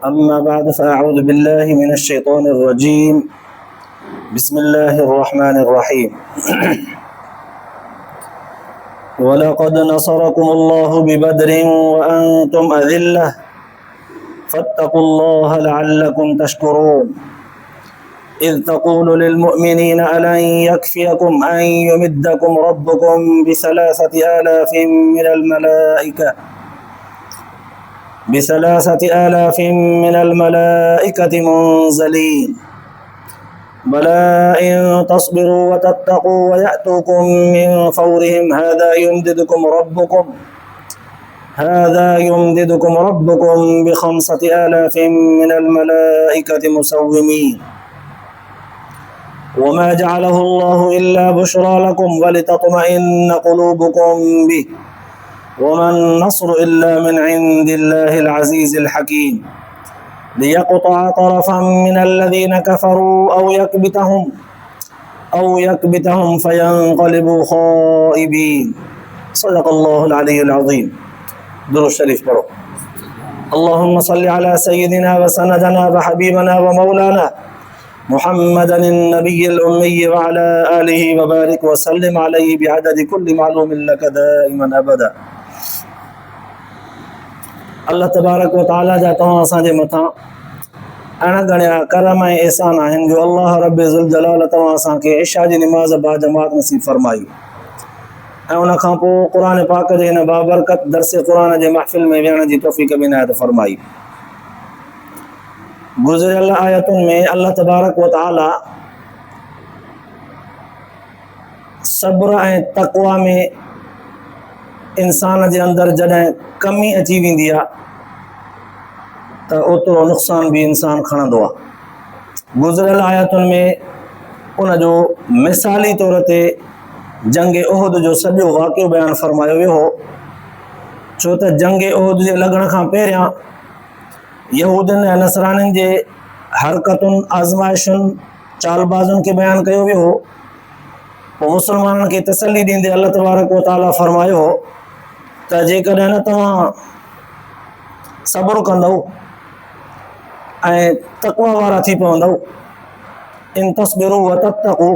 أما بعد فأعوذ بالله من الشيطان الرجيم. بسم الله الرحمن الرحيم. ولقد نصركم الله ببدر وأنتم أذلة فاتقوا الله لعلكم تشكرون. إذ تقول للمؤمنين ألن يكفيكم أن يمدكم ربكم ب3,000 من الملائكة منزلين بلى إن تصبروا وتتقوا ويأتوكم من فورهم هذا يمددكم ربكم ب5,000 من الملائكة مسومين وما جعله الله إلا بشرى لكم ولتطمئن قلوبكم به وما النصر إلا من عند الله العزيز الحكيم ليقطع طرفا من الذين كفروا أو يكبتهم فينقلبوا خائبين. صدق الله العلي العظيم. درود شريف پڑھو. اللهم صل على سيدنا وسندنا وحبيبنا ومولانا محمد النبي الأمي وعلى آله وبارك وسلم عليه بعدد كل معلوم لك دائما أبدا. अल्लाह तबारक व तआला जा तव्हां असांजे मथां अणगणिया करम ऐं एहसान आहिनि जो अल्लाह रब ज़ुल जलाल तव्हां असांखे इशा जी निमाज़ बा जमात नसीब फरमाई ऐं उन खां पोइ क़ुर पाक जे हिन बाबरकत दरस क़ुर जे महफ़िल में विहण जी तौफ़ीक़ बि इनायत फरमाई। गुज़िरियल आयतुनि में अल्लाह तबारक व तआला सब्र ऐं तक़वा में इंसान जे अंदरि जॾहिं कमी अची वेंदी आहे त ओतिरो नुक़सान बि इंसान खणंदो आहे। गुज़िरियल आयतुनि में उन जो मिसाली तौर ते जंग उहद जो सॼो वाक़ियो बयानु फ़रमायो वियो हो, छो त जंग उहद जे लॻण खां पहिरियां यहूदियुनि ऐं नसरानियुनि जे हरकतुनि आज़माइशुनि चालबाज़ुनि खे बयानु कयो वियो हो। पोइ मुस्लमाननि खे तसल्ली ॾींदे अल्लाह तबारक व तआला फ़रमायो हो त जेकॾहिं न तव्हां सब्र कंदव ऐं तक़वा वारा थी पवंदव, इन तस्बिरू व तत्तक़ू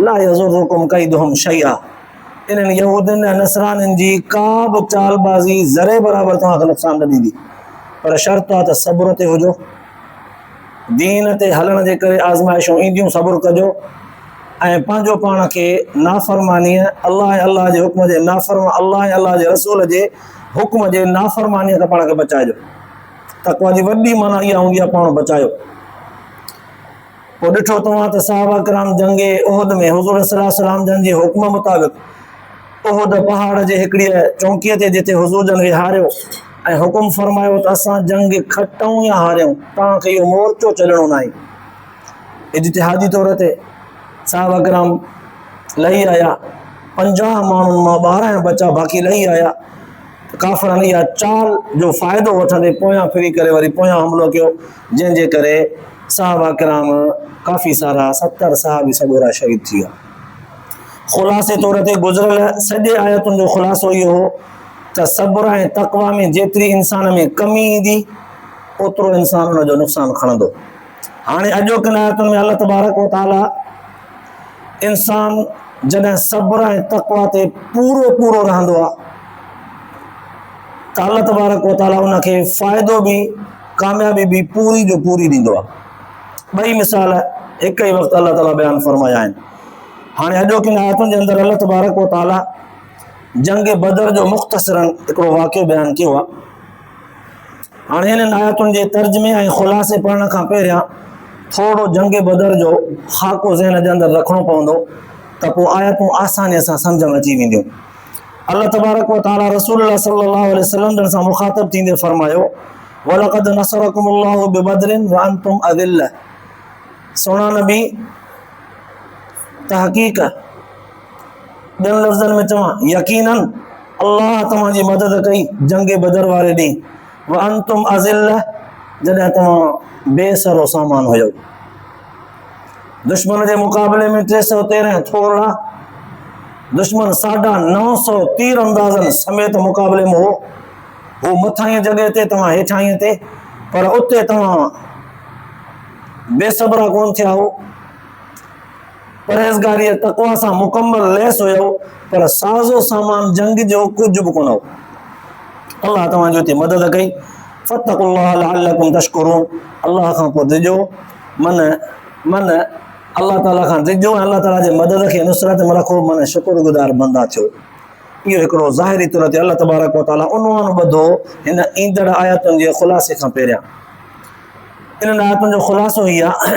ला यज़ुर्रुकुम कैदुहुम शैआ, इन्हनि यहूदियुनि ऐं नसरानियुनि जी का बि चालबाज़ी ज़रे बराबरि तव्हांखे नुक़सान न ॾींदी, पर शर्त आहे त सब्र ते हुजो, दीन ते हलण जे करे आज़माइशूं ईंदियूं, सब्र कजो ऐं पंहिंजो पाण खे नाफ़रमानीअ अल्लाह ऐं अल्लाह जे हुक्म जे अल्लाह ऐं अल्लाह जे रसूल जे हुक्म जे नाफ़रमानीअ खां पाण खे बचाइजो। तक़वा जी वॾी माना इहा हूंदी आहे, पाण बचायो। पोइ ॾिठो तव्हां त सहाबा किराम जंग उहद में हुज़ूर सल्लल्लाहु अलैहि वसल्लम जन जे हुक्म मुताबिक़ उहद पहाड़ जे हिकिड़ीअ चौंकीअ ते जिते हुज़ूर जन विहारियो ऐं हुकुम फ़रमायो त असां जंग खटूं या हारियूं, तव्हांखे इहो मोर्चो छॾिणो न आहे। इज्तिहादी तौर ते सहाबा किराम लही आया, 50 माण्हुनि मां 12 बचा बाक़ी लही आया। काफ़िरनि इहा चाल जो फ़ाइदो वठंदे पोयां फिरी करे वरी पोयां हमिलो कयो, जंहिंजे करे सहाबा किराम काफ़ी सारा 70 सहाबी सॻोरा शहीद थी विया। ख़ुलासे तौर ते गुज़िरियल सॼे आयतुनि जो ख़ुलासो इहो हो त सब्र ऐं तक़वा में जेतिरी इंसान में कमी ईंदी ओतिरो इंसान उन जो नुक़सानु खणंदो। हाणे अॼोकिन आयतुनि में अल्लाह तबारक व तआला इंसान जॾहिं सब्र ऐं तक़वा ते पूरो रहंदो आहे त अल्लाह तबारक व तआला उनखे फ़ाइदो बि कामयाबी बि पूरी जो पूरी ॾींदो आहे। ॿई मिसाल हिकु ई वक़्तु अल्लाह ताला बयानु फ़रमाया आहिनि। हाणे अॼोकिन आयतुनि जे अंदरि अल्लाह तबारक व तआला जंग बदर जो मुख़्तसिरन हिकिड़ो वाक़ियो बयानु कयो आहे। हाणे हिननि आयतुनि जे तर्जुमे ऐं ख़ुलासे पढ़ण खां पहिरियां थोरो जंग बदर जो ख़ाको ज़हन जे अंदरि रखिणो पवंदो त पोइ आयतूं आसानीअ सां सम्झ में अची वेंदियूं। अल्लाह तबारक व तआला रसूलुल्लाह सल्लल्लाहु अलैहि वसल्लम जन सां मुख़ातब थींदे फ़रमायो वलक़द नसरकुमुल्लाहु बिबदरिन व अंतुम अज़िल्ला। सोना नबी तहक़ीक़ ॿियनि लफ़्ज़नि में चवां यकीनन अल्लाह तव्हांजी मदद कई जंग बदर वारे ॾींहुं, व अंतुम अज़िल्ला जॾहिं तव्हां बेसरो सामान हुयो। दुश्मन के मुकाबले में 313 थोड़ा दुश्मन 950 तीर अंदाजन समेत मुकाबले में हो। वो मथाई जगह ते तव्हां हेठाई ते पर उते तव्हां बेसब्रा कोन थिया हो, परहेज़गारी तक़वा सां मुकम्मल लैस हुयो, पर साज़ो सामान जंग जो कुझु बि कोन हो। अल्लाह तव्हांजी हुते मदद कई। फत्तकुल्लाह लअल्लकुम तशकुरून, अल्लाह खां पोइ डिॼो, मन अल्लाह ताला खां डिॼो ऐं अल्लाह ताला जे मदद खे नुसरत में रखो, मन शुक्रगुज़ार बंदा थियो। इहो हिकिड़ो ज़ाहिरी तौर ते अल्लाह तबारक व तआला उनवान ॿधो हिन ईंदड़ आयतुनि जे ख़ुलासे खां पहिरियां। इन्हनि आयतुनि जो ख़ुलासो ई आहे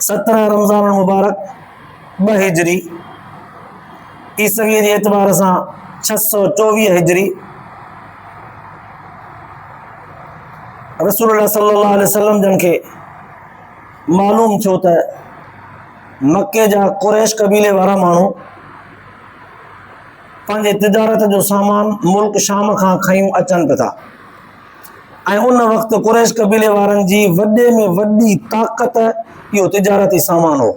17 रमज़ान मुबारक 2 हिजरी ईसवीअ जे एतबार सां 624 हिजरी रसूलुल्लाह सल्लल्लाहु अलैहि वसल्लम जन खे मालूम थियो त मके जा कुरैश कबीले वारा माण्हू पंहिंजे तिजारत जो सामान मुल्क शाम खां खयूं अचनि पिया था ऐं उन वक़्तु कुरैश कबीले वारनि जी वॾे में वॾी ताक़त इहो तिजारती सामान हो,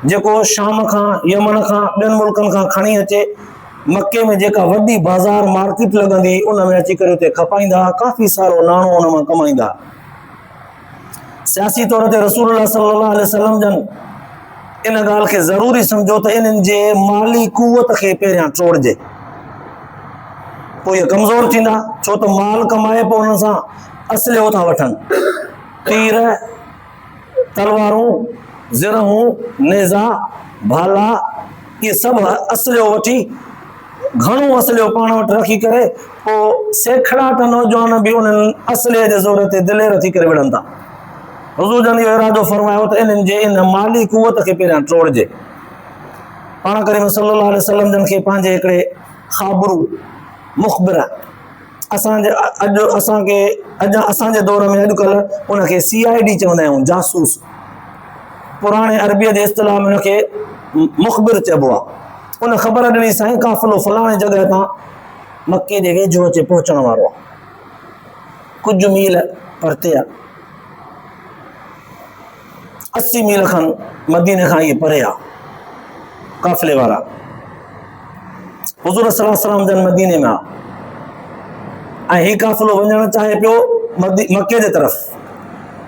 जेको शाम खां यमन खां ॿियनि मुल्कनि खां खणी अचे मके में जेका वॾी बाज़ार मार्केट लॻंदी उन में अची करे उते खपाईंदा, काफ़ी सारो नाणो उन मां कमाईंदा। सियासी तौर ते रसूलुल्लाह सल्लल्लाहु अलैहि वसल्लम जन इन ॻाल्हि खे ज़रूरी सम्झो त इन्हनि जे माली कुवत खे पहिरियां टोड़जे, पोइ इहे कमज़ोर थींदा, छो त माल कमाए पोइ उन्हनि सां असलियो था वठनि, तीर तलवारूं ज़िरहूं नेज़ा भाला इहे सभु असलियो वठी घणो असलियो पाण वटि रखी करे पोइ सैकड़ा नौजवान बि उन्हनि असलिये जे ज़ोर ते दिलेर थी करे विढ़नि था। हुज़ूर जन इहो इरादो फरमायो त इन्हनि जे इन माली कुवत खे पहिरियां टोड़जे। पाण करीम सल्लल्लाहु अलैहि वसल्लम जन खे पंहिंजे हिकिड़े ख़ाबरू मुख़बिर असांजे दौर में अॼुकल्ह उनखे CID चवंदा आहियूं, जासूस, पुराणे अरबीअ जे इस्तिलाह में उनखे मुख़बिर चइबो आहे। उन ख़बर ॾिनी साईं काफ़िलो फलाणे जॻह तां मके जे वेझो अचे पहुचण वारो आहे, कुझु मील परते आहे, 80 मील खनि मदीने खां इहे परे आहे काफ़िले वारा। हुज़ूर सल्लल्लाहु अलैहि वसल्लम जन मदीने में आहे ऐं हीउ काफ़िलो वञणु चाहे पियो मके जे तरफ़।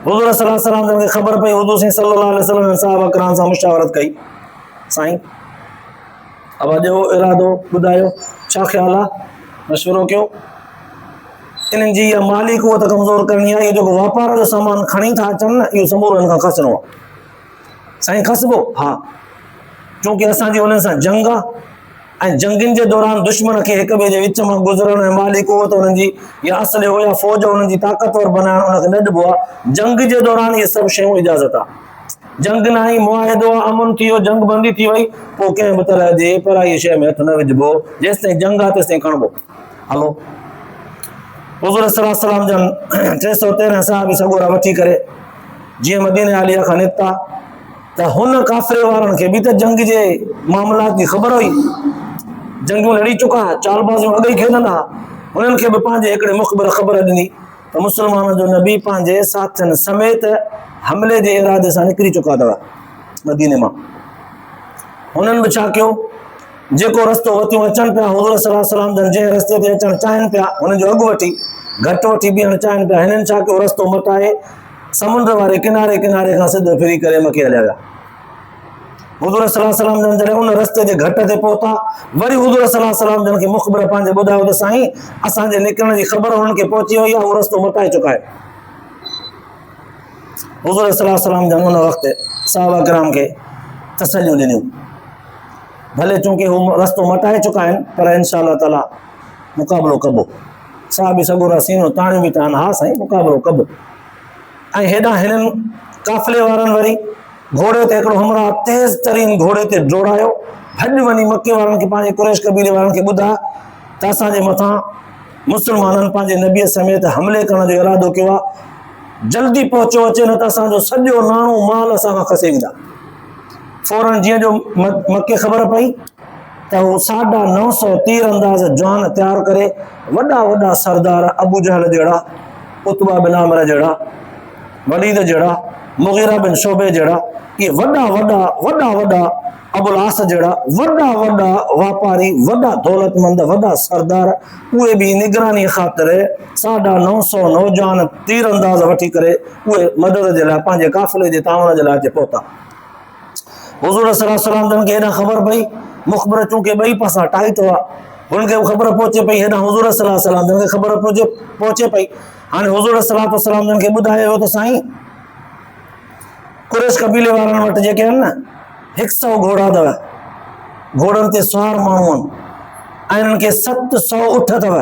हुज़ूर सल्लल्लाहु अलैहि वसल्लम जन खे ख़बर पई, हुज़ूर सल्लल्लाहु अलैहि वसल्लम साहब किराम सां मुशावरत कई, साईं अब अॼु इरादो ॿुधायो, छा ख़्यालु आहे, मशवरो कयो। इन्हनि जी इहा माली कुवत कमज़ोर करणी आहे, इहो जेको वापार जो सामान खणी था अचनि न, इहो समूरो हिन खां खसणो आहे। साईं खसबो? हा, छोकी असांजी उन्हनि सां जंग आहे ऐं जंगनि जे दौरान दुश्मन खे हिक ॿिए जे विच मां गुज़रण ऐं माली कुवत उन्हनि जी या असलियो या फ़ौज उन्हनि जी ताक़तवर बनाइण उनखे न ॾिबो आहे। जंग जे दौरान इहे सभु शयूं इजाज़त आहे। जंग न आई, मुआहिदो आहे, अमन थी वियो, जंग बंदी थी वई, पोइ कंहिं बि तरह जे पराई शइ में हथु न विझिबो, जेसिताईं जंग आहे तेसिताईं खणिबो। हलो, हुज़ूर सल्लल्लाहु अलैहि वसल्लम जन 313 सहाबी सॻोरा वठी करे जीअं मदीने आलिया खां निकिता त हुन काफ़िले वारनि खे बि त जंग जे मामलात जी ख़बर हुई, जंगूं लड़ी चुका, चालबाज़ियूं अॻई खेॾंदा, हुननि खे बि पंहिंजे हिकिड़े मुख़बिर ख़बर ॾिनी त मुस्लमान जो नबी पंहिंजे साथियुनि समेत हमले जे इरादे सां निकिरी चुका अथव मदीने मां। हुननि बि छा कयो, जेको रस्तो वतियूं अचनि पिया, हुज़ूर सल्लल्लाहु अलैहि वसल्लम जन जंहिं रस्ते ते अचणु चाहिनि पिया हुननि जो अॻु वठी घटि वठी बीहणु चाहिनि पिया, हिननि छा कयो, रस्तो मटाए समुंड वारे किनारे किनारे खां सिधो फिरी करे मके हलिया विया। हुज़ूर सल्लल्लाहु अलैहि वसल्लम जन जॾहिं उन रस्ते जे घट ते पहुता, वरी हुज़ूर सल्लल्लाहु अलैहि वसल्लम जन खे मुख़बिर पंहिंजे ॿुधायो त साईं असांजे निकिरण जी ख़बर हुननि खे पहुची वई आहे, उहो रस्तो मटाए चुका आहे। हुज़ूर सल्लल्लाहु अलैहि वसल्लम जन उन वक़्तु सहाबा किराम खे तसल्लियूं ॾिनियूं, भले चूंकि हू रस्तो मटाए चुका आहिनि पर इंशा अल्लाह ताला मुक़ाबिलो कबो। सहाबी सॻोरा सीनो ताणियूं बि तान, हा साईं मुक़ाबिलो कबो। ऐं हेॾां हिननि काफ़िले वारनि वरी घोड़े ते हिकिड़ो हमराह तेज़ तरीन घोड़े ते डोड़ायो, भॼ वञी मके वारनि खे, पंहिंजे कुरैश कबीले वारनि खे ॿुधा त असांजे मथां मुस्लमाननि पंहिंजे नबीअ समेत हमले करण जो इरादो कयो आहे, जल्दी पहुचो अचे न त असांजो सॼो नाणो माल असां खां खसे वेंदा। फौरन जीअं जो मके ख़बर पई त हू 950 तीर अंदाज़ जवान तयारु करे वॾा वॾा सरदार अबू जहल जहिड़ा, उतबा बिन आमिर जहिड़ा, वलीद जहिड़ा, मुग़ीरा बिन शोबे जहिड़ा ये वॾा वॾा वॾा वॾा अबुल आस जहिड़ा वॾा वॾा वापारी, वॾा दौलतमंद, वॾा सरदार, उहे बि निगरानी ख़ातिर 950 नौजवान तीर अंदाज़ वठी करे उहे मदद जे लाइ पंहिंजे काफ़िले जे तावण जे लाइ हिते पहुता। हुज़ूर सल्लल्लाहु अलैहि वसल्लम खे हेॾां ख़बर पई, मुख़बिर चूंकि ॿई पासा टाइट हुआ, हुनखे ख़बर पहुचे पई, हेॾां हुज़ूर सल्लल्लाहु अलैहि वसल्लम खे ख़बर पहुचे पई। हाणे हुज़ूर सल्लल्लाहु अलैहि वसल्लम खे ॿुधायो त साईं कुरैश कबीले वारनि वटि जेके आहिनि न 100 घोड़ा अथव, घोड़नि ते सवार माण्हू आहिनि ऐं हिननि खे 700 ऊठ अथव।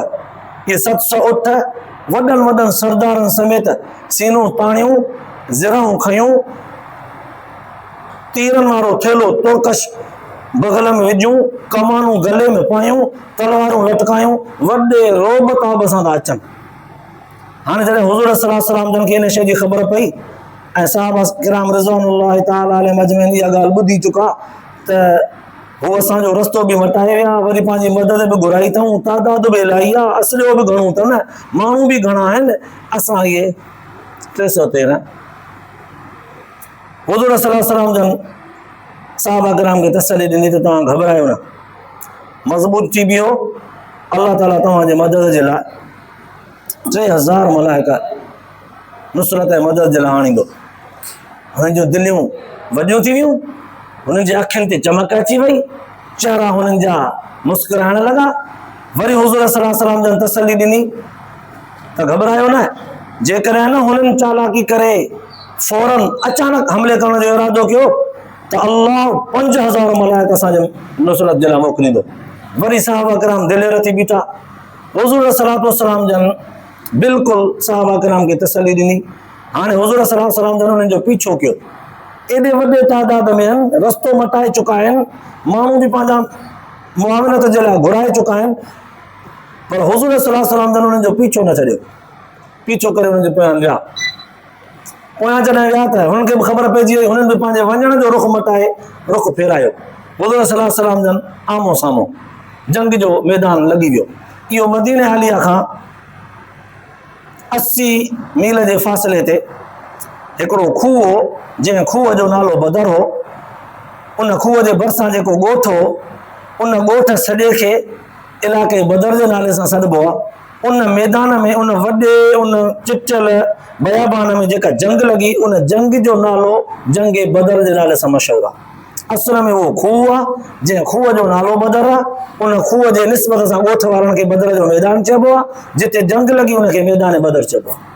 इहे 700 ऊठ वॾनि वॾनि सरदारनि समेत सीनूं ताणियूं, ज़िराऊं खयूं, तीरनि वारो थेलो तोरकश बगल में विझूं, कमानूं गले में पायूं, तलवारूं लटकायूं, वॾे रोब ताब सां था अचनि। हाणे जॾहिं हुज़ूर सल्लल्लाहु अलैहि वसल्लम खे हिन शइ जी ख़बर पई ऐं सहाबा किराम रिज़वानुल्लाहि तआला अलैहिम अजमईन इहा ॻाल्हि ॿुधी चुका त हू असांजो रस्तो बि मटाए विया, वरी पंहिंजी मदद बि घुराई अथऊं, तादाद बि इलाही आहे, असलियो बि घणो अथनि, माण्हू बि घणा आहिनि, असां इहे 313 हुज़ूर सल्लल्लाहु अलैहि वसल्लम जन सहाबा किराम खे तसली ॾिनी त तव्हां घबरायो न, मज़बूत थी बीहो, अलाह ताला तव्हांजे मदद जे लाइ 3000 मलाइका नुसरत ऐं मदद जे लाइ आणींदो। हुननि जूं दिलियूं वॾियूं थी वियूं, हुननि जे अखियुनि ते चमक अची वई, चेहरा हुननि जा मुस्कुराइण लॻा। वरी हुज़ूर सल्लल्लाहु अलैहि वसल्लम जन तसली ॾिनी त घबरायो न, जेकॾहिं न हुननि चालाकी करे फौरन अचानक हमले करण जो इरादो कयो त अल्लाह 5000 मलाइका असांजे नुसरत जे लाइ मोकिलींदो। वरी सहाबा किराम दिलेर थी बीठा। हुज़ूर सल्लल्लाहु अलैहि वसल्लम जन बिल्कुलु सहाबा किराम खे तसली ॾिनी। हाणे हुज़ूर सल्लल्लाहु अलैहि वसल्लम जन हुननि जो पीछो कयो, एॾे वॾे तादाद में आहिनि, रस्तो मटाए चुका आहिनि, माण्हू बि पंहिंजा मुआविनत जे लाइ घुराए चुका आहिनि, पर हुज़ूर सल्लल्लाहु अलैहि वसल्लम जन हुननि जो पीछो न छॾियो, पीछो करे हुननि जे पोयां विया। पोयां जॾहिं विया त हुननि खे बि ख़बर पइजी वई, हुननि बि पंहिंजे वञण जो रुख मटाए रुख फेरायो। हुज़ूर सल्लल्लाहु अलैहि वसल्लम जन आमो साम्हूं जंग जो मैदान लॻी वियो। इहो मदीने आलिया खां 80 मील जे फ़ासिले ते हिकिड़ो खूह हो, जंहिं खूह जो नालो बदर हो। उन खूह जे भरिसां जेको ॻोठ हो, उन ॻोठ सॼे खे इलाइक़े बदर जे नाले सां सॾिबो आहे। उन मैदान में, उन वॾे, उन चिचल बयाबान में जेका जंग लॻी, उन जंग जो नालो जंग बदर जे नाले सां मशहूरु आहे। असल में उहो खूह आहे, जंहिं खूह जो नालो बदर आहे। उन खूह जे निस्बत सां ॻोठ वारनि खे बदर जो मैदान चइबो आहे, जिते जंग लॻी उनखे मैदान बदर चइबो आहे।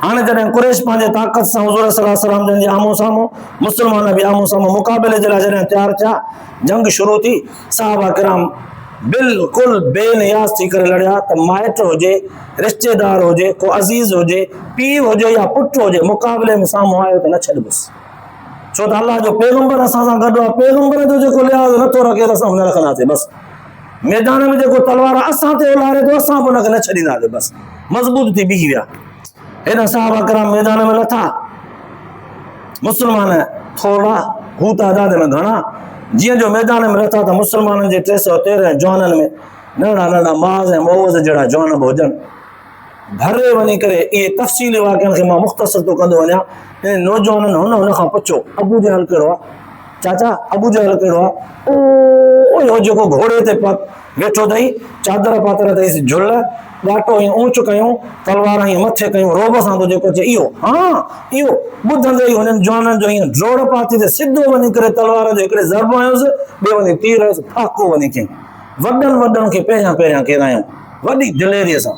हाणे जॾहिं कुरैश पंहिंजे ताक़त सां हुज़ूर सल्लल्लाहु अलैहि वसल्लम जे आमो साम्हूं, मुस्लमान बि आमो साम्हूं मुक़ाबले जे लाइ जॾहिं तयारु थिया, जंग शुरू थी, सहाबा किराम बिल्कुलु बेनियाज़ थी करे लड़िया त माइट हुजे, रिश्तेदार हुजे, को अज़ीज़ हुजे, पीउ हुजे या पुटु हुजे, मुक़ाबले में साम्हूं आयो त न छॾिबुसि। छो त अलाह जो पैगंबर असां सां गॾु आहे, पैगंबर जो जेको लिहाज़ नथो रखे त असां हुन रखंदासीं। बसि मैदान में जेको तलवार असां ते उलारे थो, असां बि हुनखे न छॾींदासीं। बसि मज़बूत थी बीही विया। हेॾा सहाबा किराम मैदान में लथा, मुस्लमान थोड़ा हू तादाद में घणा। जीअं जो मैदान में लथा त मुस्लमाननि जे 313 जवाननि में नंढा नंढा माज़ ऐं मौज़ जहिड़ा जवान बि हुजनि। भरे वञी करे इहे तफ़सीली वाक़िअनि खे मां मुख़्तसर थो कंदो वञा। इन नौजवाननि हुन खां पुछो, अबू जहल कहिड़ो आहे? चाचा अबू जहल कहिड़ो आहे? ओ जेको घोड़े ते वेठो अथई, चादर पातल अथईसि, झुल, ॾाटो ईअं ऊंच कयूं, तलवार ईअं मथे कयूं, रोब सां थो जेको चए इहो। हा इहो ॿुधंदे ई हुननि जवाननि जो ईअं ड्रोड़ पाती त सिधो वञी करे तलवार जो हिकिड़े ज़रब हयोसि, ॿियो वञी तीर हयोसि, फाको वञी कयईं। वॾनि खे पहिरियां पहिरियां केरायूं, वॾी दिलेरीअ सां।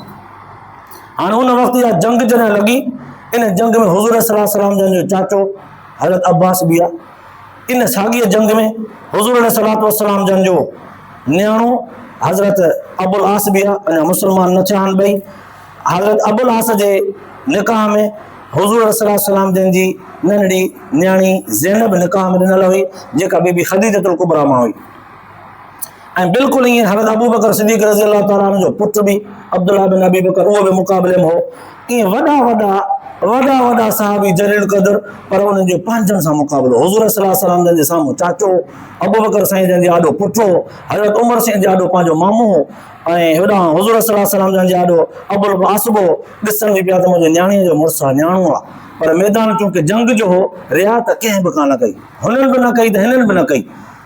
हाणे उन वक़्तु इहा जंग जॾहिं लॻी, इन जंग में हुज़ूर सल्लल्लाहु अलैहि वसल्लम जो चाचो हज़रत अब्बास बि आहे। इन साॻीअ जंग में हुज़ूर सल्लल्लाहु अलैहि वसल्लम जन जो न्याणो हज़रत अबुल आस बि आहे, अञा मुस्लमान न थिया आहिनि ॿई। हज़रत अबुल आस जे निकाह में हुज़ूर सल्लल्लाहु अलैहि वसल्लम जन जी नंढड़ी न्याणी ज़ैनब निकाह में ॾिनल हुई, जेका बीबी ख़दीजतुल कुबरा मां हुई। ऐं बिल्कुलु ईअं हज़रत अबू बकर सिद्दीक़ रज़ी अल्लाह ताला अन्हु जो पुटु बि अब्दुल्लाह बिन अबी बकर, उहो बि मुक़ाबले में हो। ईअं वॾा वॾा वॾा वॾा साहबी जलील क़दर, पर उन्हनि जो पंहिंजनि सां मुक़ाबिलो। हुज़ूर सल्लल्लाहु अलैहि वसल्लम जे साम्हूं चाचो, अबू बकर साईं जन जे आॾो पुटु हो, हज़रत उमर साईं जे आॾो पंहिंजो मामो हो, ऐं होॾां हुज़ूर सल्लल्लाहु अलैहि वसल्लम जन जे आॾो अबुल आसिब हो। ॾिसण बि पिया त मुंहिंजो न्याणीअ जो मुड़ुसु आहे, न्याणो आहे, पर मैदान चूंकि जंग जो हो, रिया त कंहिं बि कान कई, हुननि बि न कई त हिननि बि न कई।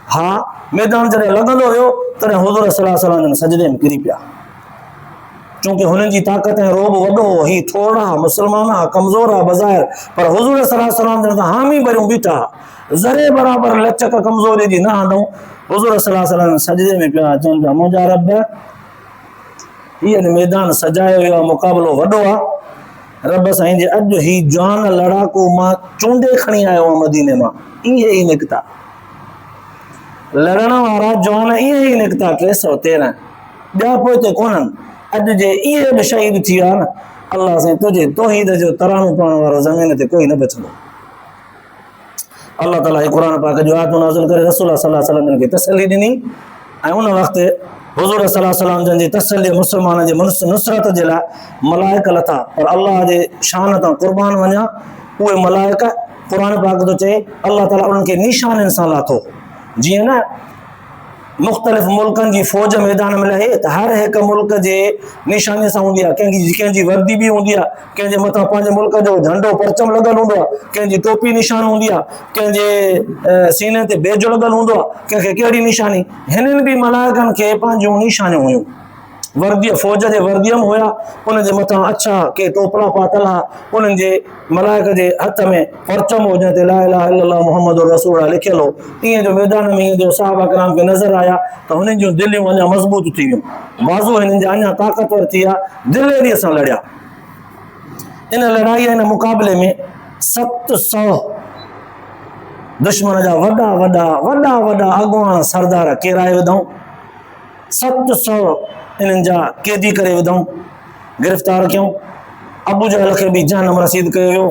हा, मैदान जॾहिं लॻंदो हुयो तॾहिं हुज़ूर सल्लल्लाहु अलैहि वसल्लम जन सजदे में किरी पिया, चूंकि हुननि जी ताक़त ऐं रोब वॾो हो। ही थोड़ा मुस्लमान आहे, कमज़ोर आहे बज़ाहिर, पर हुज़ूर सल्लल्लाहु अलैहि वसल्लम जन हामी भरियूं बीठा, ज़रे बराबर लचक कमज़ोरी जी न आंदऊं। हुज़ूर सल्लल्लाहु अलैहि वसल्लम सजदे में पिया चवनि पिया, मुंहिंजा रब हीअ मैदान सजायो वियो आहे, मुक़ाबिलो वॾो आहे। रब साईं जे अॼु ही जवान लड़ाकू मां चूंडे खणी आयो आहियां मदीने मां, इहे ई निकिता लड़ण वारा जवान, इहे ई निकिता 313, ॿिया पोइ हिते कोन्हनि। अॼु जे इहे बि शहीद थी विया न, अलाह साईं तुंहिंजे तौहीद जो तरानो पढ़ण वारो ज़मीन ते कोई न बचंदो। अलाह ताला क़ुर पाक जो आयतूं नाज़िल करे रसूल सल्लल्लाहु अलैहि वसल्लम खे तसल्ली ॾिनी, ऐं उन वक़्तु हुज़ूर सल्लल्लाहु अलैहि वसल्लम जन जी तसल्ली मुस्लमान जे नुसरत जे लाइ मलाइक लथा, पर अलाह जे शान तां क़ुर्बान वञा, उहे मलाइक क़ुर पाक थो चए अलाह ताला उन्हनि खे निशाननि सां लाथो। जीअं न मुख़्तलिफ़ मुल्कनि जी फ़ौज मैदान में लहे त हर हिकु मुल्क जे निशानीअ सां हूंदी आहे, कंहिंजी वर्दी बि हूंदी आहे, कंहिंजे मथां पंहिंजे मुल्क जो झंडो परचम लॻल हूंदो आहे, कंहिंजी टोपी निशान हूंदी आहे, कंहिंजे सीने ते बेज लॻल हूंदो आहे, कंहिंखे कहिड़ी निशानी। हिननि बि मलाइकनि खे पंहिंजूं निशानियूं हुयूं, वर्दीअ फ़ौज जे वर्दीअ में हुया, उनजे मथां अछा के टोपड़ा पातल हा, उन्हनि जे मलाइक जे हथ में परचम हो जंहिं ते ला इलाहा इल्लल्लाह मुहम्मदुर रसूलुल्लाह लिखियल हो। ईअं जो मैदान में ईअं जो सहाबा किराम खे नज़र आया त हुननि जूं दिलियूं अञा मज़बूत थी वियूं, बाज़ू हिननि जा अञा ताक़तवर थी विया, दिलेरीअ सां लड़िया। इन लड़ाईअ हिन मुक़ाबले में 700 दुश्मन जा वॾा वॾा अॻुवान सरदार केराए विधऊं, 700 इन्हनि जा क़ैदी करे विधऊं, गिरफ़्तार कयूं। अबू जहल खे बि जहन्नम रसीद कयो वियो,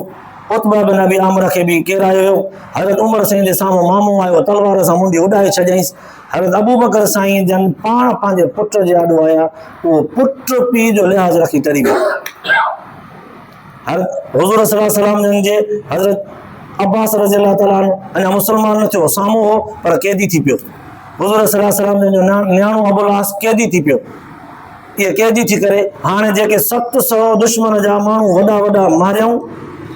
उतबा बिन अबी आमिर खे बि केरायो वियो। हज़रत उमर साईं जे साम्हूं मामो आयो, तलवार सां मुंडी उॾाए छॾियईंसि। हज़रत अबू बकर साईं जन पाण पंहिंजे पुट जे आॾो आया, उहो पुट पीउ जो लिहाज़ रखी टरी वियो। हुज़ूर सल्लल्लाहु अलैहि वसल्लम जन जे हज़रत अब्बास रज़ियल्लाहु ताला अन्हु अञा मुस्लमान न थियो, साम्हूं हो पर कैदी थी पियो। हुज़ूर सल्लल्लाहु अलैहि वसल्लम जन जो न्याणो अबुल आस कैदी थी पियो। इहे कैदी थी करे हाणे जेके 700 दुश्मन जा माण्हू वॾा मारियऊं,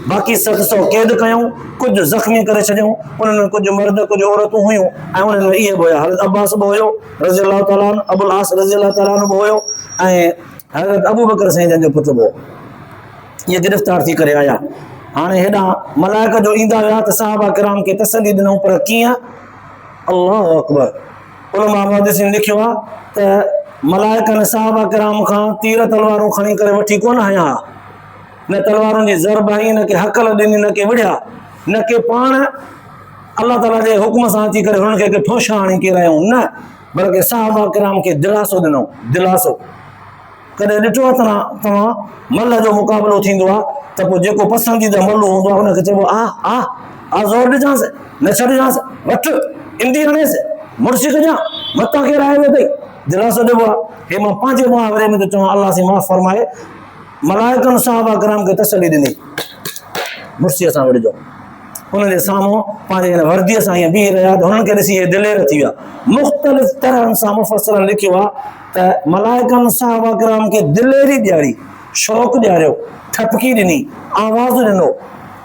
बाक़ी 700 कैद कयूं, कुझु ज़ख़्मी करे छॾियूं। उन्हनि में कुझु मर्द कुझु औरतूं हुयूं, ऐं उन्हनि में इहे बि हुया, हज़रत अब्बास बि हुयो रज़ियल्लाहु ताला अन्हु, अबुल आस रज़ियल्लाहु ताला अन्हु बि हुयो, ऐं हज़रत अबू बकर साईं जन जो पुटु बि हो। इहे गिरफ़्तार थी करे आया। हाणे हेॾां मलाइक जो ईंदा विया त सहाबा किराम खे तसल्ली ॾिनऊं, पर कीअं? अल्लाहु अकबर। उलमा मुहद्दिसीन लिखियो आहे त मलाइकनि सहाबा किराम खां तीर तलवारूं खणी करे वठी कोन आया, न तलवारुनि जी ज़रब आई, न के हकल ॾिनी, न के विढ़िया, न के पाण अलाह ताला जे हुक्म सां अची करे हुननि खे ठोशा हणी किरायूं, न, बल्कि सहाबा किराम खे दिलासो ॾिनऊं, दिलासो। कॾहिं ॾिठो आहे तव्हां मल जो मुक़ाबिलो थींदो आहे त पोइ जेको पसंदीदा मल्लो हूंदो आहे हुनखे चइबो आ ज़ोर ॾिजांसि, न छॾिजांसि, वठि इंदी हणेसि, मुड़ुसी कजां, मथां केरु आयो अथई, दिलासो ॾिबो आहे। हे मां पंहिंजे मुहावरे में थो चवां, अलाह साईं माफ़ फरमाए, मलाइकनि सहाबा किराम खे तसल्ली ॾिनी, मुड़ुसीअ सां विढ़िजो। हुननि जे साम्हूं पंहिंजे हिन वर्दीअ सां ईअं बीह रहिया त हुननि खे ॾिसी इहे दिलेर थी विया। मुख़्तलिफ़ तरहनि सां मुफ़स्सिरनि लिखियो आहे त मलाइकनि सहाबा किराम खे दिलेरी ॾियारी, शौक़ु ॾियारियो, ठपकी ॾिनी, आवाज़ ॾिनो,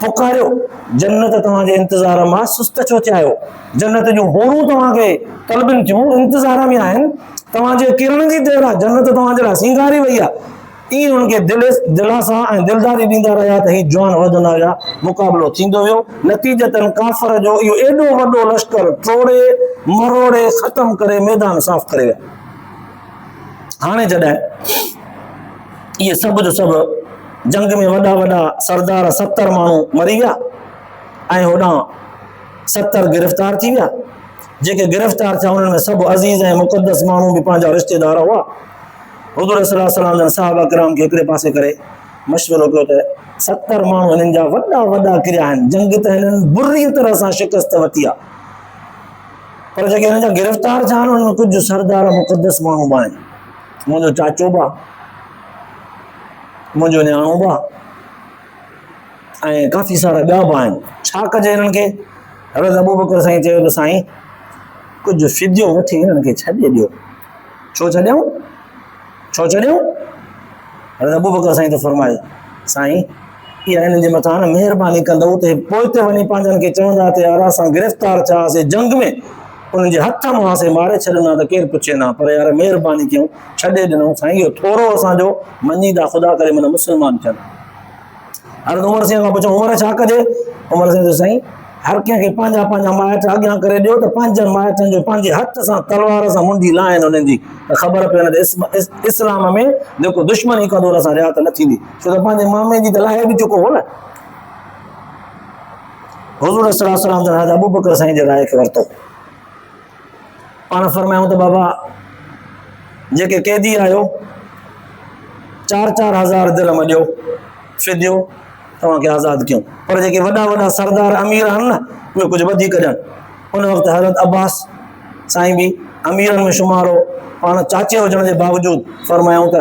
पुकारियो, जन्नत तव्हांजे इंतज़ार मां सुस्त छो थिया आहियो, जन्नत जूं होरूं तव्हांखे तलबिन थियूं, इंतज़ार में आहिनि, तव्हांजे किरण जी देरि आहे, जन्नत तव्हांजे लाइ सिंगारी वई आहे। ईअं हुननि खे दिलासा ऐं दिलदारी ॾींदा रहिया त ही जवान वधंदा विया, मुक़ाबिलो थींदो वियो। नतीजतन काफ़र जो इहो एॾो वॾो लश्कर टोड़े मरोड़े ख़तमु करे मैदान साफ़ करे विया। हाणे जॾहिं इहे सभु जो सभु जंग में वॾा सरदार 70 माण्हू मरी विया ऐं होॾां 70 गिरफ़्तार थी विया। जेके गिरफ़्तार थिया उन्हनि में सभु अज़ीज़ ऐं मुक़द्दस माण्हू बि पंहिंजा रिश्तेदार हुआ। हुज़ूर सल्लल्लाहु अलैहि वसल्लम जन सहाबा किराम खे हिकिड़े पासे करे मशवरो कयो त 70 माण्हू हिननि जा वॾा किरिया आहिनि, जंग त हिननि बुरी तरह सां शिकस्त वरिती आहे, पर जेके हिननि जा गिरफ़्तार थिया आहिनि उन्हनि में कुझु सरदार मुक़द्दस माण्हू बि आहिनि। मुंहिंजो चाचो बि आहे, मुंहिंजो न्याणो बि आहे, ऐं काफ़ी सारा ॿिया बि आहिनि। छा कजे हिननि खे? हज़रत अबू बकर साईं चयो त साईं कुझु फिदियो वठी हिननि खे छॾे ॾियो। छो छॾियूं? छो छॾियूं? हज़रत अबू बकर साईं त फरमाए साईं इहा हिननि जे मथां न महिरबानी कंदव त पोइ ते वञी पंहिंजनि खे चवंदा त यार असां गिरफ़्तार थियासीं जंग में, उन्हनि जे हथ मां असां मारे छॾंदा त केरु पुछे न, पर यार महिरबानी कयूं छॾे ॾिनऊं साईं, इहो थोरो असांजो मञीदा ख़ुदा करे माना मुस्लमान थियनि। हज़रत उमर साईं खां पुछूं उमर छा कजे? उमर साईं त साईं हर कंहिंखे पंहिंजा पंहिंजा माइट अॻियां करे ॾियो त पंहिंजनि माइटनि जो पंहिंजे हथ सां तलवार सां मुंडी लाहिनि उन्हनि जी, त ख़बर पए न त इस्लाम में जेको दुश्मनी कंदो असां रिआत न थींदी, छो त पंहिंजे मामे जी त लाहे बि चुको हो न। हुज़ूर सल्लल्लाहु अलैहि वसल्लम हज़रत अबू बकर साईं जे राय खे वरितो। पाण फरमायूं त बाबा जेके क़ैदी आहियो 4-4 हज़ार दिरहम ॾियो फिदियो तव्हांखे आज़ादु कयूं, पर जेके वॾा वॾा सरदार अमीर आहिनि न उहे कुझु वधीक ॾियनि। उन वक़्तु हज़रत अब्बास साईं बि अमीरनि में शुमार हो, पाण चाचे हुजण जे बावजूदि फरमायूं त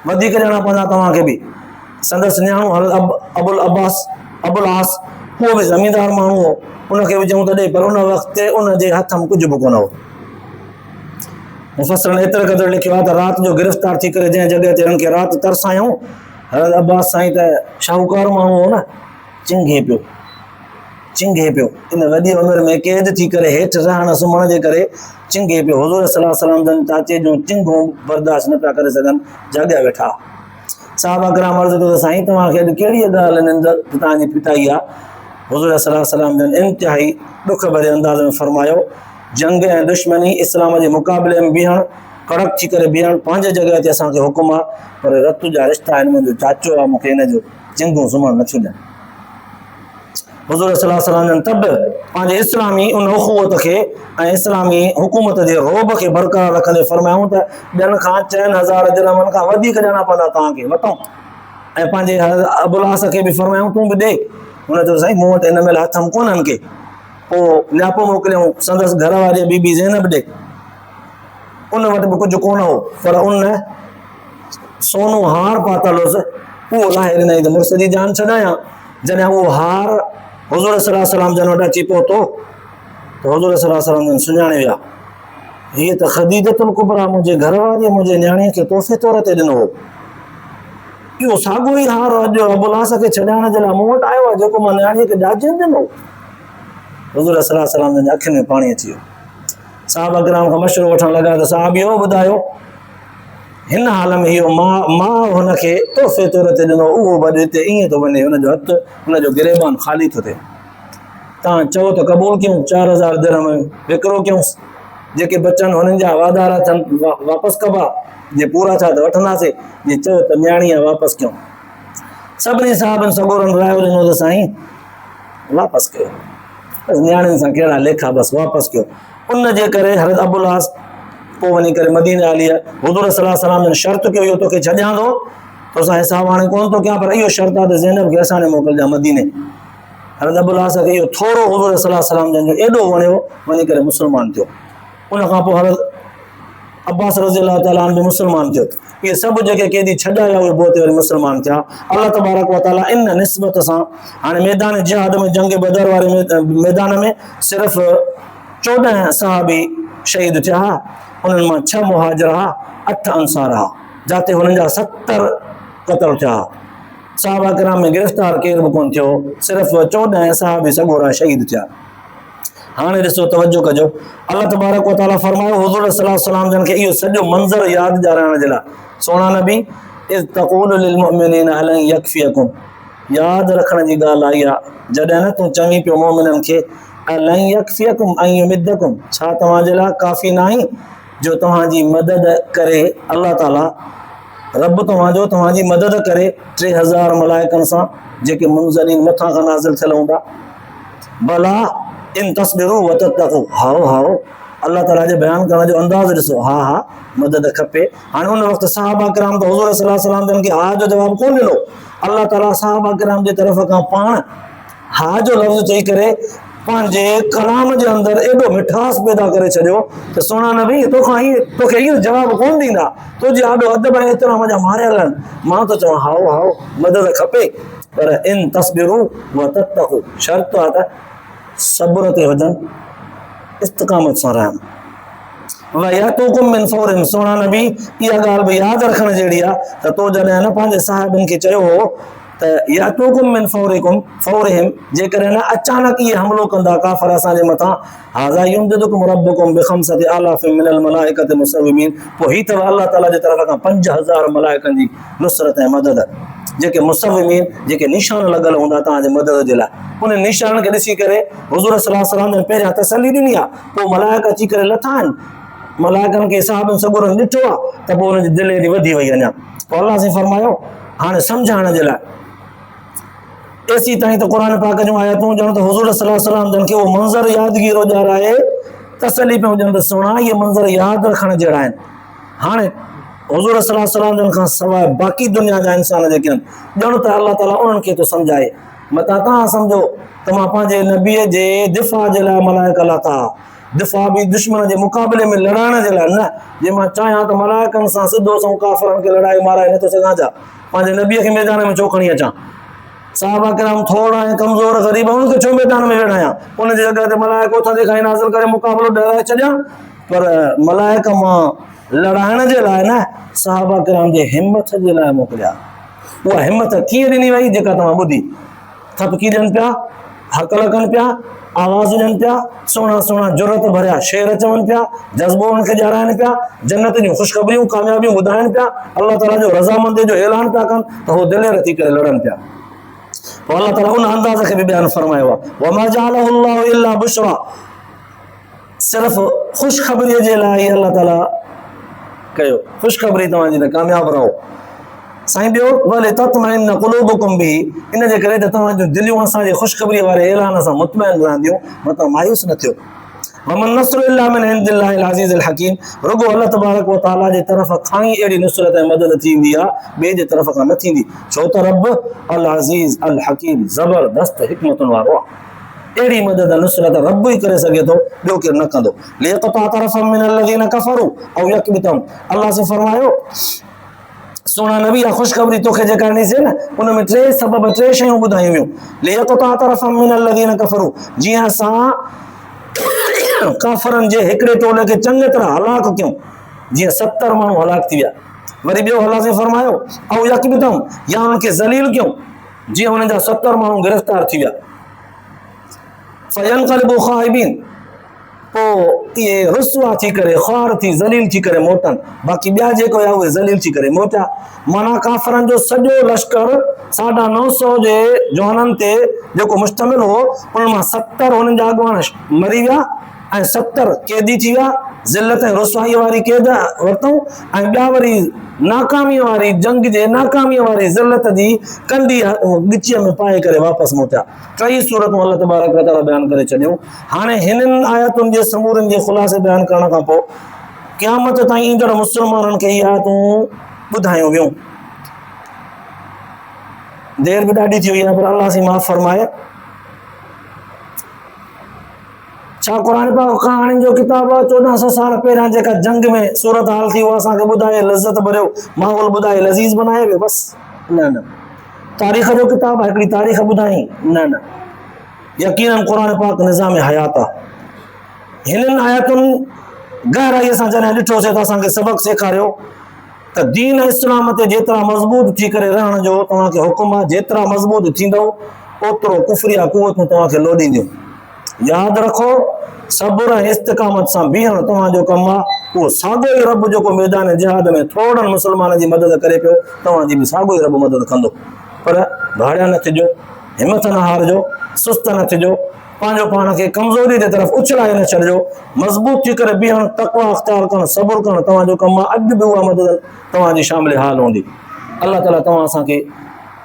वधीक ॾियणा पवंदा तव्हांखे बि। संदसि न्याणो हज़रत अबुल अब्बास अबुल आस उहो बि ज़मींदार माण्हू हो, उनखे बि चऊं त ॾे, पर उन वक़्तु उनजे हथ में कुझु बि कोन हो। मुफ़स्सिरनि एतिरे क़दुरु लिखियो आहे त राति जो गिरफ़्तार थी करे जंहिं जॻह ते हिननि खे राति तरसायूं, हज़रत अब्बास साईं त शाहूकार माण्हू हो न, चिंघे पियो इन वॾी उमिरि में क़ैद थी करे हेठि रहण सुम्हण जे करे चिंघे पियो। हुज़ूर सल्लल्लाहु अलैहि वसल्लम चाचे जूं चिंघूं बर्दाश्त न पिया करे सघनि, जाॻिया वेठा। साहबा किराम अर्ज़ु कयो त साईं तव्हांखे अॼु कहिड़ी ॻाल्हि निंड तव्हांजी पिटाई आहे? हुज़ूर सल्लल्लाहु अलैहि वसल्लम जन इंतिहाई ॾुख भरे अंदाज़ में फरमायो जंग ऐं दुश्मनी इस्लाम जे मुक़ाबले में बीहणु, कड़क थी करे बीहणु पंहिंजे जॻह ते असांखे हुकुम आहे, पर रत जा रिश्ता आहिनि, मुंहिंजो चाचो आहे, मूंखे हिन जो चिंघूं सुम्हणु नथियूं ॾियनि। हुज़ूर सल्लल्लाहु अलैहि वसल्लम तब पंहिंजे इस्लामी उन उख़ुवत खे ऐं इस्लामी हुकूमत जे रोब खे बरक़रार रखंदे फरमायूं त ॿियनि खां 4,000 दिरहमनि खां वधीक ॾियणा पवंदा तव्हांखे, वठूं। ऐं पंहिंजे अबुल आस खे बि फरमायूं तूं बि ॾे। हुन चयो साईं मूं वटि हिन महिल हथ में कोन्हनि के। पोइ नियापो मोकिलियऊं संदसि घर वारी बीबी ज़ैनब ॾे, उन वटि बि कुझु कोन हो, पर उन सोनो हार पातल हुअसि, उहो लाहे ॾिनई त मुड़ुस जी जान छॾायां। जॾहिं उहो हार हुज़ूर सल्लल्लाहु अलैहि वसल्लम जन वटि अची पहुतो त हुज़ूर सल्लल्लाहु अलैहि वसल्लम जन सुञाणे विया, हीअ त ख़दीजतुल कुबरा मुंहिंजे घर वारीअ मुंहिंजे न्याणीअ खे तोहफ़े तौर ते ॾिनो हो। इहो साॻियो ई हार अॼु अबुल आस खे छॾाइण जे लाइ मूं वटि आयो आहे, जेको मां न्याणीअ खे ॾाजनि ॾिनो। हुज़ूर सल्लल्लाहु अलैहि वसल्लम जन अखियुनि में पाणी अची वियो। साहबा किराम खां मशवरो वठणु लॻा त साहिबियो ॿुधायो हिन हाल में इहो मां हुनखे तोहफ़े तौर ते ॾिनो, उहो वॾे हिते ईअं थो वञे, हुनजो हथु हुनजो गिरेबान ख़ाली थो थिए। तव्हां चओ त क़बूल कयूं, 4,000 दिरहम विकिरो कयूंसि, जेके बचनि हुननि जा वाधारा थियनि वापसि कबा, जे पूरा थिया त वठंदासीं, जे चओ त न्याणीअ वापसि कयूं। सभिनी साहिबनि सगोरनि रायो ॾिनो त साईं वापसि कयो, बसि न्याणियुनि सां कहिड़ा लेखा, बसि वापसि कयो। उन जे करे हज़रत अबुल आस पोइ वञी करे मदीने हली आया। हुज़ूर सल्लल्लाहु अलैहि वसल्लम शर्त कयो इहो तोखे छॾियां थो, तोसां हिसाब हाणे कोन थो कयां, पर इहो शर्त आहे त ज़ैनब खे असां ॾे मोकिलिजां मदीने। हज़रत अबुल आस खे इहो थोरो हुज़ूर सल्लल्लाहु अलैहि वसल्लम जो एॾो वणियो, वञी करे मुस्लमान थियो। उन खां पोइ हज़रत अब्बास रज़ियल्लाहु ताला अन्हु मुस्लमान थियो। इहे सभु जेके क़ैदी छॾाया उहे पोइ वरी मुस्लमान थिया। अल्लाह तबारक व तआला इन निस्बत सां हाणे मैदान जिहाद में जंग बदर वारे मैदान में सिर्फ़ु 14 सहाबी शहीद थिया, उन्हनि मां 6 मुहाजिर, 8 अंसार, जिते हुननि जा 70 क़तल थिया। साहबा किराम में गिरफ़्तार केरु बि कोन थियो, सिर्फ़ु 14 सहाबी सॻोरा शहीद थिया। हाणे ॾिसो तवजो कजो, अल्लाह तबारक व तआला फरमायो हुज़ूर सल्लल्लाहु अलैहि वसल्लम जन खे इहो सॼो मंज़र यादि ॾियारण जे लाइ, सोना नबी इज़ तक़ूलु लिल मुअमिनीना अलन यकफियकुम, यादि रखण जी ॻाल्हि आई आहे जॾहिं न तूं चवी पियो मोमिननि खे अलन यकफियकुम अन युमिद्दकुम, छा तव्हांजे लाइ काफ़ी न आहे जो तव्हांजी मदद करे अल्लाह ताला रब तव्हांजो तव्हांजी मदद करे 3000 मलाइकनि सां जेके मुनज़लीन मथां खां नाज़िल थियल हूंदा। भला इन तस्बिरू व तत्तक़ू, हाओ अल्लाह ताला जे बयान करण जो अंदाज़ ॾिसो, हा मदद खपे। हाणे उन वक़्तु साहबा किराम त हुज़ूर सल्लल्लाहु अलैहि वसल्लम जन खे हा जो जवाबु कोन ॾिनो, अल्लाह ताला साहबा किराम जे तरफ़ खां पाण हा जो लफ़्ज़ चई करे पंहिंजे कलाम जे अंदरि एॾो मिठास पैदा करे छॾियो त सोना नबी तोखे इहो जवाबु कोन ॾींदा, तुंहिंजे ॾाढो अदब ऐं एतिराम जा मारियल आहिनि। मां त चवां हाओ मदद खपे। पर इन तस्बिरू व तत्तकू शर्त आहे त सब्र ते हुजनि, इस्तिक़ामत सां रहनि। वयातूकुम मिन फौरिन, सोना नबी इहा ॻाल्हि बि यादि रखण जहिड़ी आहे त तो जॾहिं न पंहिंजे साहिबनि खे चयो हो त यातूकुम मिन फौरिहिम, जेकॾहिं न अचानक इहे हमिलो कंदा काफ़र असांजे मथां, हाज़ा युमदिदुकुम रब्बुकुम बिखमसति आलाफिन मिनल मलाइकति मुसव्विमीन, पोइ हीअ अथव अल्लाह ताला जे तरफ़ खां 5000 मलाइकनि जी नुसरत ऐं मदद, जेके मुसव्विमीन, जेके निशान लॻल हूंदा तव्हांजे मदद जे लाइ। उन निशान खे ॾिसी करे हुज़ूर सल्लल्लाहु अलैहि वसल्लम पहिरियां तसली ॾिनी आहे, पोइ मलाइका अची करे लथा आहिनि, मलाइकनि खे साहिबनि सबुरनि ॾिठो आहे त पोइ हुनजी दिलि एॾी वधी वई अञा। पोइ अलाह सां फरमायो हाणे सम्झाइण जे लाइ एसी ताईं त क़ुर पाक जूं आयतूं ॼण त हुज़ूर सल्लल्लाहु अलैहि वसल्लम जन खे उहो मंज़र यादगिरो ॾियाराए तसली पियो ॾियनि त सुहिणा इहे मंज़र यादि रखण जहिड़ा आहिनि। हाणे हुज़ूर सल्लल्लाहु अलैहि वसल्लम जन खां सवाइ बाक़ी दुनिया जा इंसान जेके आहिनि ॼण त अलाह ताला उन्हनि खे थो सम्झाए, मतां तव्हां सम्झो त मां पंहिंजे नबीअ जे दिफ़ा जे लाइ मलाइका लाथा, दिफ़ा बि दुश्मन जे मुक़ाबले में लड़ाइण जे लाइ न, जे मां चाहियां त मलाइकनि सां सिधो सो काफ़रनि खे लड़ाई माराए नथो सघां छा, पंहिंजे नबीअ खे मैदान में छो खणी अचां? साहबा किराम थोड़ा ऐं कमज़ोर ग़रीब उनखे छो मैदान में वेठायां? उन जी जॻह ते मलाइको उथंदे खां नाज़िल करे मुक़ाबिलो ॾियाराए छॾियां। पर मलाइक मां लड़ाइण जे लाइ न, साहबा किराम जे हिम्मत जे लाइ मोकिलिया। उहा हिम्मत कीअं ॾिनी वई जेका तव्हां ॿुधी, थपकी ॾियनि पिया, हकल कनि पिया, आवाज़ ॾियनि पिया, सुहिणा सुहिणा जुरत भरिया शेर चवनि पिया, जज़्बो उनखे ॼाणाइनि पिया, जन्नत जूं ख़ुशख़बरियूं कामयाबियूं ॿुधाइनि पिया, अल्लाह ताला जो रज़ामंदी जो ऐलान पिया कनि, त उहो दिलेर थी करे लड़नि पिया। पोइ अल्लाह ताला उन अंदाज़ खे बि बयानु फरमायो आहे, वमा जअलहु अल्लाहु इल्ला बुशरा, सिर्फ़ु ख़ुशख़बरीअ जे लाइ अल्लाह ताला कयो, ख़ुशख़बरी तव्हांजी त कामयाब रहो। साईं ॿियो वले तत्मइन्न क़ुलूबुकुम बिही, इन जे करे त तव्हांजूं दिलियूं असांजे ख़ुशख़बरीअ वारे ऐलान सां मुतमइन रहंदियूं, मतां मायूस न थियो। वमन नस्रु इल्ला मिन इंदिल्लाहिल अज़ीज़िल हकीम, रुगो अल्लाह तबारक व तआला जे तरफ़ खां ई अहिड़ी नुसरत ऐं मदद थींदी आहे, ॿिए जे तरफ़ खां न थींदी, छो त रब अल अज़ीज़ अल हकीम ज़बरदस्त हिकमतुनि वारो आहे। अहिड़ी मदद नुसरत रब ई करे सघे थो, ॿियो केरु न कंदो। लियक़ता तरफ़म मिनल लज़ीना कफ़रू औ यकबितम, अल्लाह से फरमायो सोना नबी आहे ख़ुशख़बरी तोखे जेका ॾिनीसीं न, उन में टे सबब, टे शयूं ॿुधायूं वियूं। लियक़ता तरफ़म मिनल लज़ीना कफ़रू, जीअं असां काफ़रनि जे हिकिड़े टोले खे चङी तरह हलाक कयूं, जीअं 70 माण्हू हलाक थी विया। वरी ॿियो अल्लाह से फरमायो औ यकबितम, या उन्हनि खे ज़लील कयूं, जीअं उन्हनि जा 70 माण्हू गिरफ़्तार थी विया। फयनक़लिबू ख़ाइबीन, पोइ इहे रुसवा थी करे, ख़्वार थी, ज़लील थी करे मोटनि, बाक़ी ॿिया जेको आहे उहे ज़लील थी करे मोटिया। माना काफ़रनि जो सॼो लश्कर 950 जे जवाननि ते जेको मुश्तमिल हो, उन्हनि मां 70 हुननि जा अॻुवान मरी विया ऐं 70 क़ैदी थी विया, ज़िल्लत ऐं रुसवाईअ वारी क़ैद वरितऊं, ऐं ॿिया वरी नाकामीअ वारी जंग जे नाकामीअ वारी ज़िल्लत जी कंडी ॻिचीअ में पाए करे वापसि मोटिया। टई सूरतूं अल्लाह तबारक व तआला बयानु करे छॾियूं। हाणे हिननि आयतुनि जे समूरनि जे ख़ुलासे बयानु करण खां पोइ क़यामत ताईं ईंदड़ मुस्लमाननि खे इहे आयतूं ॿुधायूं वियूं। देर बि ॾाढी थी वई आहे, पर अल्लाह से माफ़ फरमाए। छा क़ुर पाक कहाणियुनि जो किताब आहे, 1400 साल पहिरियां जेका जंग में सूरत हाल थी उहा असांखे ॿुधाए, लज़त भरियो माहौल ॿुधाए, लज़ीज़ बनाए वियो बसि? न, तारीख़ जो किताब आहे, हिकिड़ी तारीख़ ॿुधाई? न, यकीनन क़ुर पाक निज़ाम हयात आहे। हिननि आयतुनि गहराईअ सां जॾहिं ॾिठोसीं त असांखे सबक़ सेखारियो त दीन इस्लाम ते जेतिरा मज़बूत थी करे रहण जो तव्हांखे हुकुम आहे, जेतिरा मज़बूत थींदव ओतिरो कुफ़रिया कुवतूं तव्हांखे लोॾींदियूं। यादि रखो, सब्र ऐं इस्तिक़ामत सां बीहण तव्हांजो कमु आहे। उहो साॻियो ई रब जेको मैदान जिहाद में थोड़नि मुस्लमाननि जी मदद करे पियो, तव्हांजी बि साॻियो ई रब मदद कंदो। पर भाड़िया न थिजो, हिमत न हारजो, सुस्त न थिजो, पंहिंजो पाण खे कमज़ोरी जे तरफ़ उछलाए न छॾिजो, मज़बूत थी करे बीहण, तक़वा अख़्तियार करणु, सब्र करणु तव्हांजो कमु आहे। अॼु बि उहा मदद तव्हांजी शामिल हाल हूंदी। अल्लाह ताला तव्हां असांखे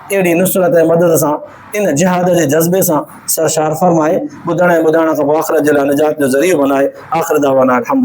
अहिड़ी नुसरत ऐं मदद सां, इन जिहाद जे जज़्बे सां सरशार फरमाए, ॿुधण ऐं ॿुधाइण खां पोइ आख़िरत जे लाइ निजात जो ज़रियो बनाए। आख़िर दावाना अल्हम्दुलिल्लाह।